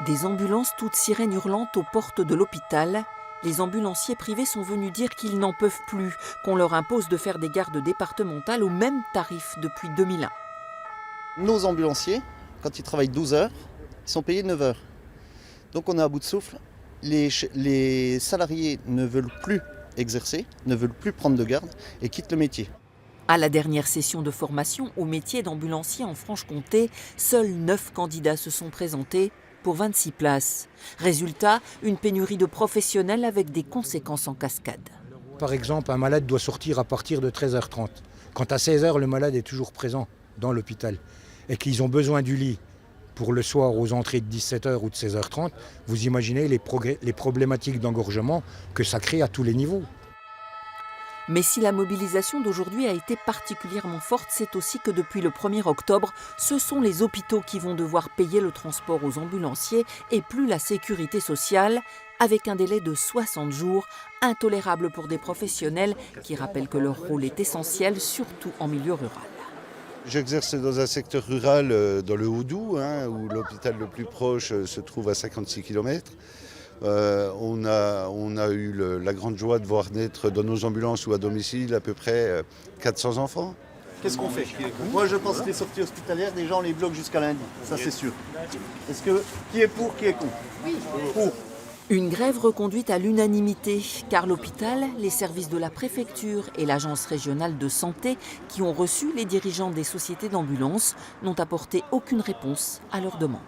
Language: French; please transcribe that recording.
Des ambulances toutes sirènes hurlantes aux portes de l'hôpital. Les ambulanciers privés sont venus dire qu'ils n'en peuvent plus, qu'on leur impose de faire des gardes départementales au même tarif depuis 2001. Nos ambulanciers, quand ils travaillent 12 heures, ils sont payés 9 heures. Donc on est à bout de souffle. Les salariés ne veulent plus exercer, ne veulent plus prendre de garde et quittent le métier. À la dernière session de formation au métier d'ambulancier en Franche-Comté, seuls 9 candidats se sont présentés pour 26 places. Résultat, une pénurie de professionnels avec des conséquences en cascade. Par exemple, un malade doit sortir à partir de 13h30. Quand à 16h, le malade est toujours présent dans l'hôpital et qu'ils ont besoin du lit pour le soir aux entrées de 17h ou de 16h30, vous imaginez les problématiques d'engorgement que ça crée à tous les niveaux. Mais si la mobilisation d'aujourd'hui a été particulièrement forte, c'est aussi que depuis le 1er octobre, ce sont les hôpitaux qui vont devoir payer le transport aux ambulanciers et plus la sécurité sociale, avec un délai de 60 jours, intolérable pour des professionnels qui rappellent que leur rôle est essentiel, surtout en milieu rural. J'exerce dans un secteur rural, dans le Haut-Doubs, où l'hôpital le plus proche se trouve à 56 km. On a eu la grande joie de voir naître dans nos ambulances ou à domicile à peu près 400 enfants. Qu'est-ce qu'on fait? Moi je pense que les sorties hospitalières, des gens les bloquent jusqu'à lundi, ça c'est sûr. Est-ce que qui est pour, qui est contre? Oui. Pour. Une grève reconduite à l'unanimité, car l'hôpital, les services de la préfecture et l'agence régionale de santé, qui ont reçu les dirigeants des sociétés d'ambulance, n'ont apporté aucune réponse à leurs demandes.